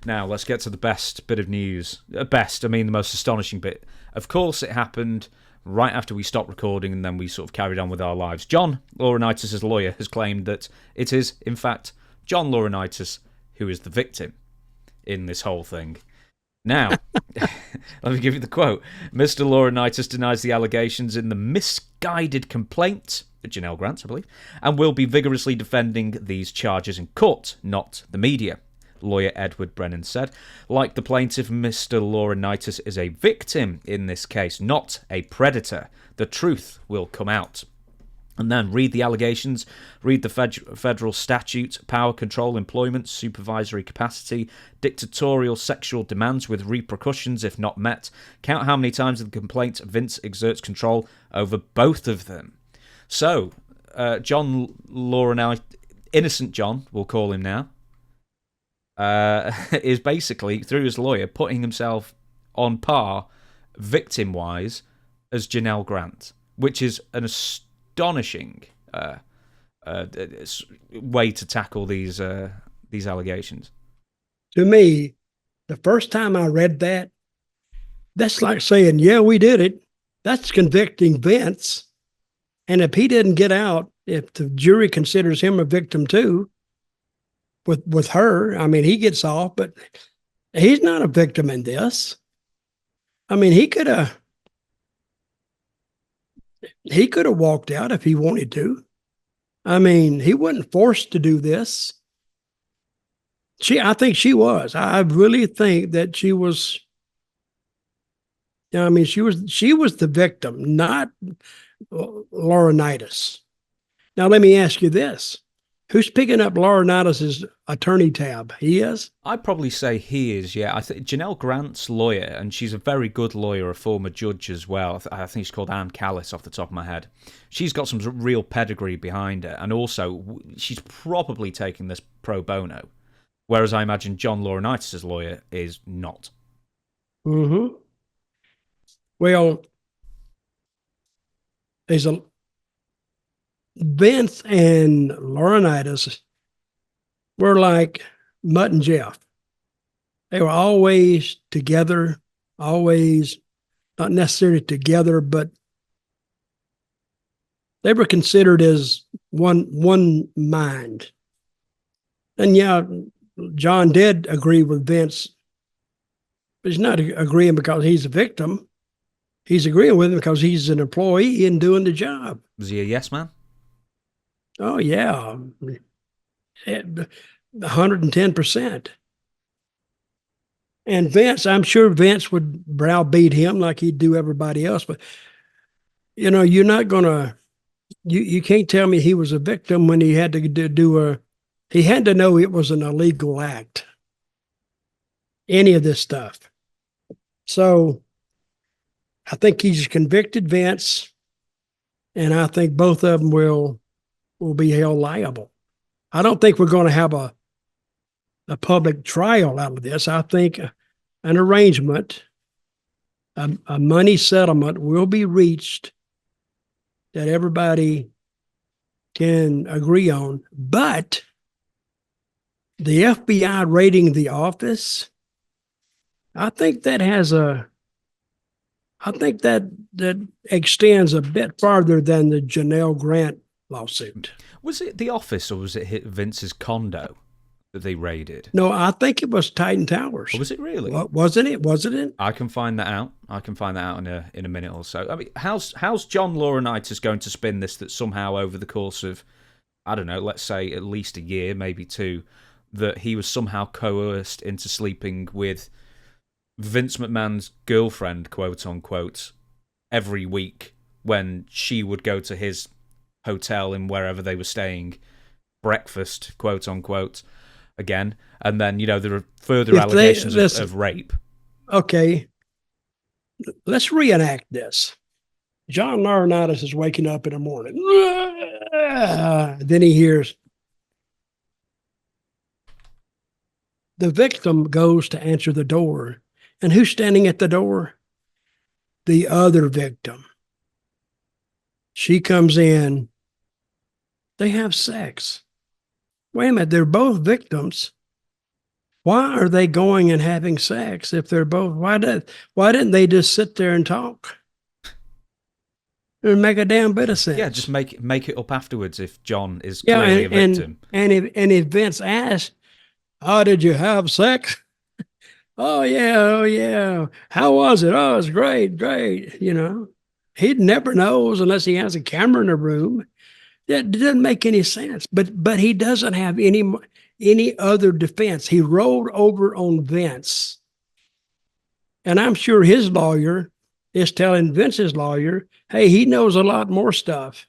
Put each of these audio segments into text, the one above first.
Now, let's get to the best bit of news. Best, I mean the most astonishing bit. Of course, it happened right after we stopped recording, and then we sort of carried on with our lives. John Laurinaitis' lawyer has claimed that it is, in fact, John Laurinaitis who is the victim in this whole thing. Now, let me give you the quote. Mr. Laurinaitis denies the allegations in the misguided complaint, Janelle Grant, I believe, and will be vigorously defending these charges in court, not the media. Lawyer Edward Brennan said, like the plaintiff, Mr. Laurinaitis is a victim in this case, not a predator. The truth will come out. And then read the allegations, read the federal statute, power control, employment, supervisory capacity, dictatorial sexual demands with repercussions if not met. Count how many times in the complaint Vince exerts control over both of them. So, John Laurinaitis, innocent John, we'll call him now, is basically, through his lawyer, putting himself on par, victim-wise, as Janelle Grant, which is an astonishing way to tackle these allegations. To me, the first time I read that, that's like saying, yeah, we did it. That's convicting Vince. And if he didn't get out, if the jury considers him a victim too, with her, I mean, he gets off, but he's not a victim in this. I mean, he could have walked out if he wanted to. I mean, he wasn't forced to do this. I think she was. I really think that she was. I mean, she was the victim, not Laurinaitis. Now, let me ask you this: who's picking up Laurinaitis' attorney tab? He is? I'd probably say he is, yeah. I think Janelle Grant's lawyer, and she's a very good lawyer, a former judge as well. I think she's called Ann Callis off the top of my head. She's got some real pedigree behind her, and also she's probably taking this pro bono, whereas I imagine John Laurinaitis' lawyer is not. Mm-hmm. Well, Vince and Laurinaitis were like Mutt and Jeff. They were always together, always not necessarily together, but they were considered as one mind. And yeah, John did agree with Vince, but he's not agreeing because he's a victim. He's agreeing with him because he's an employee and doing the job. Was he a yes man? Oh, yeah. 110%. And Vince, I'm sure Vince would browbeat him like he'd do everybody else. But, you know, you're not going to, you can't tell me he was a victim when he had to he had to know it was an illegal act. Any of this stuff. So I think he's convicted Vince, and I think both of them will be held liable. I don't think we're going to have a public trial out of this. I think an arrangement, a money settlement will be reached that everybody can agree on. But the FBI raiding the office, I think that extends a bit farther than the Janelle Grant lawsuit. Was it the office or was it Vince's condo that they raided? No, I think it was Titan Towers. Or was it really? Wasn't it? Wasn't it? I can find that out. In a minute or so. I mean, how's John Laurinaitis going to spin this that somehow over the course of, I don't know, let's say at least a year, maybe two, that he was somehow coerced into sleeping with Vince McMahon's girlfriend, quote unquote, every week when she would go to his hotel in wherever they were staying, breakfast, quote unquote, again, and then, you know, there are further allegations of rape. Okay, let's reenact this. John Laurinaitis is waking up in the morning. Then he hears the victim goes to answer the door. And who's standing at the door? The other victim. She comes in. They have sex. Wait a minute, they're both victims. why are they going and having sex if they're both? Why didn't they just sit there and talk? It would make a damn bit of sense. Yeah, just make it up afterwards if John is Yeah, clearly a victim. and if Vince asked, "Oh, did you have sex?" Oh yeah. How was it? Oh, it's great. He never knows unless he has a camera in the room. That doesn't make any sense. But he doesn't have any other defense. He rolled over on Vince, and I'm sure his lawyer is telling Vince's lawyer, "Hey, he knows a lot more stuff,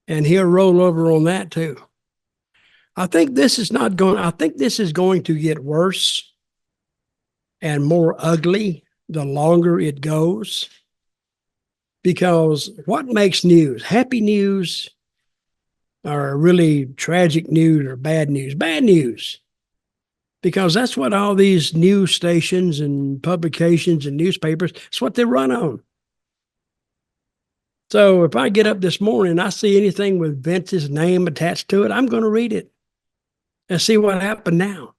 and he'll roll over on that too." I think this is not going. I think this is going to get worse and more ugly the longer it goes. Because what makes news? Happy news or really tragic news or bad news? Bad news. Because that's what all these news stations and publications and newspapers, it's what they run on. So if I get up this morning and I see anything with Vince's name attached to it, I'm going to read it and see what happened now.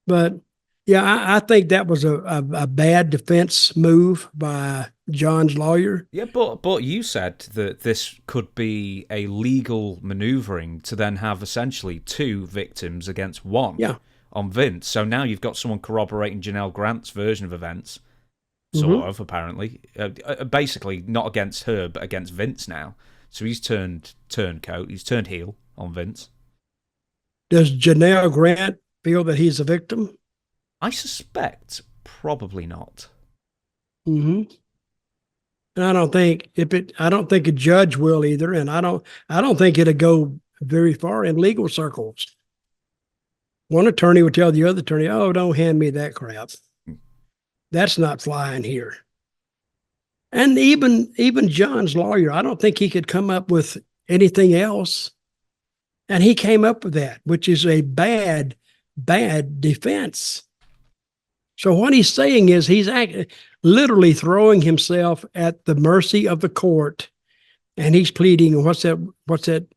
But yeah, I think that was a bad defense move by John's lawyer. Yeah, but you said that this could be a legal maneuvering to then have essentially two victims against one on Vince. So now you've got someone corroborating Janelle Grant's version of events, sort of, apparently. Basically, not against her, but against Vince now. So he's turned turncoat. He's turned heel on Vince. Does Janelle Grant feel that he's a victim? I suspect probably not. Mm-hmm. And I don't think a judge will either, and I don't think it'll go very far in legal circles. One attorney would tell the other attorney, "Oh, don't hand me that crap. That's not flying here." And even John's lawyer, I don't think he could come up with anything else. And he came up with that, which is a bad defense. So what he's saying is he's literally throwing himself at the mercy of the court, and he's pleading. What's that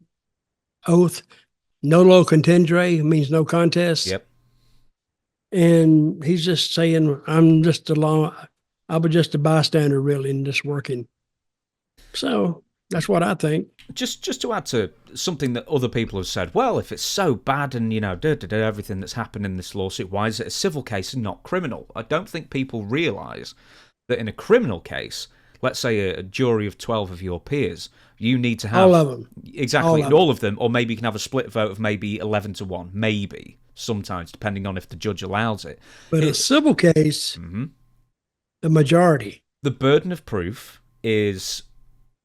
oath? Nolo contendere means no contest. Yep. And he's just saying, I was just a bystander, really, and just working. So that's what I think. Just to add to something that other people have said, well, if it's so bad and, everything that's happened in this lawsuit, why is it a civil case and not criminal? I don't think people realise that in a criminal case, let's say a jury of 12 of your peers, you need to have... all of them. Exactly, all of them, or maybe you can have a split vote of maybe 11-1, maybe, sometimes, depending on if the judge allows it. But in a civil case, the majority. The burden of proof is...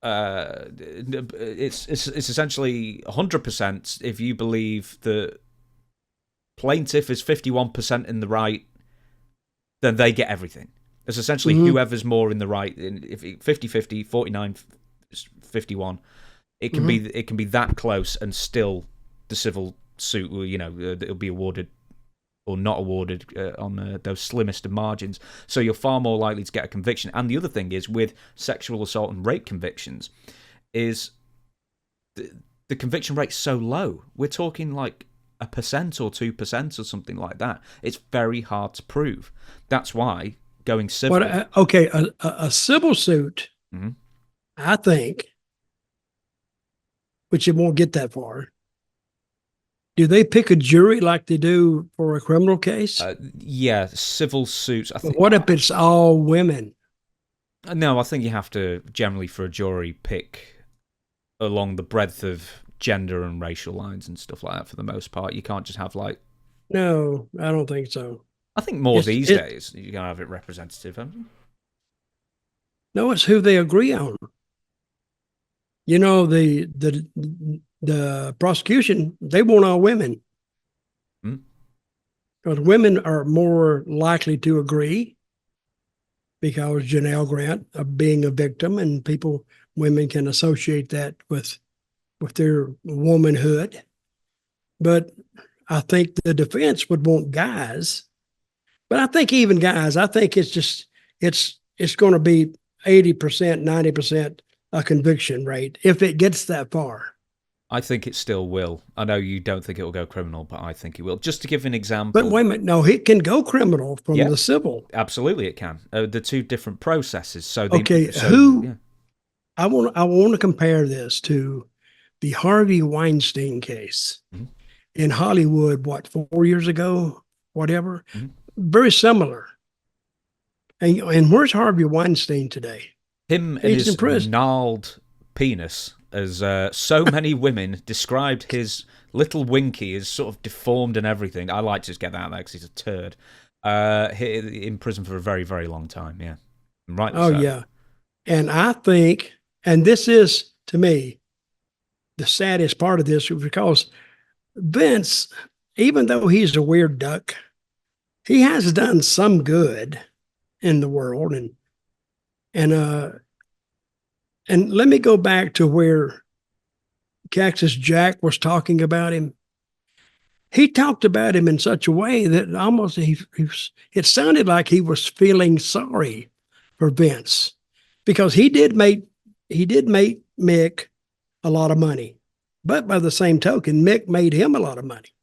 it's essentially 100% if you believe the plaintiff is 51% in the right, then they get everything. It's essentially whoever's more in the right. If 50-50, 49-51, it can be that close, and still the civil suit, it'll be awarded or not awarded on those slimmest of margins. So you're far more likely to get a conviction. And the other thing is, with sexual assault and rape convictions, is the conviction rate's so low. We're talking like 1% or 2% or something like that. It's very hard to prove. That's why going civil... a civil suit, I think, which it won't get that far. Do they pick a jury like they do for a criminal case? Yeah, civil suits. But what if it's all women? No, I think you have to, generally for a jury, pick along the breadth of gender and racial lines and stuff like that for the most part. You can't just have No, I don't think so. I think more these days you're going to have it representative, haven't you? No, it's who they agree on. The prosecution, they want all women. Because women are more likely to agree because Janelle Grant being a victim, and women can associate that with their womanhood. But I think the defense would want guys. But I think even guys, I think it's going to be 80%, 90% a conviction rate if it gets that far. I think it still will. I know you don't think it will go criminal, but I think it will. Just to give an But example. wait a minute, no, it can go criminal from Yeah, the civil. absolutely it can. The two different processes. Okay, Yeah. I want to compare this to the Harvey Weinstein case Mhm. in Hollywood, what, 4 years ago, whatever. Mhm. Very similar. And where's Harvey Weinstein today? Him and He's in his prison. gnarled penis, as so many women described his little winky as sort of deformed and everything. I like to just get that out there because he's a turd. In prison for a very, very long time, yeah. And rightly Oh, so. yeah. And I think, and this is, to me, the saddest part of this, because Vince, even though he's a weird duck, he has done some good in the world. And let me go back to where Cactus Jack was talking about him. He talked about him in such a way that almost it sounded like he was feeling sorry for Vince, because he did make Mick a lot of money, but by the same token, Mick made him a lot of money.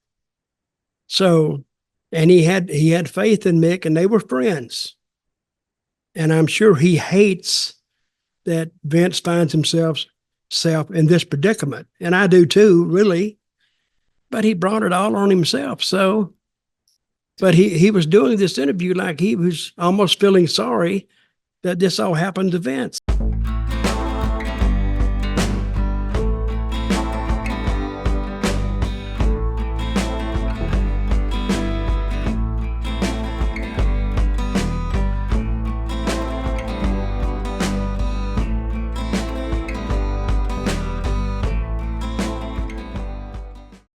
So, and he had faith in Mick, and they were friends. And I'm sure he hates that Vince finds himself in this predicament, and I do too, really. But he brought it all on himself. So, but he was doing this interview like he was almost feeling sorry that this all happened to Vince.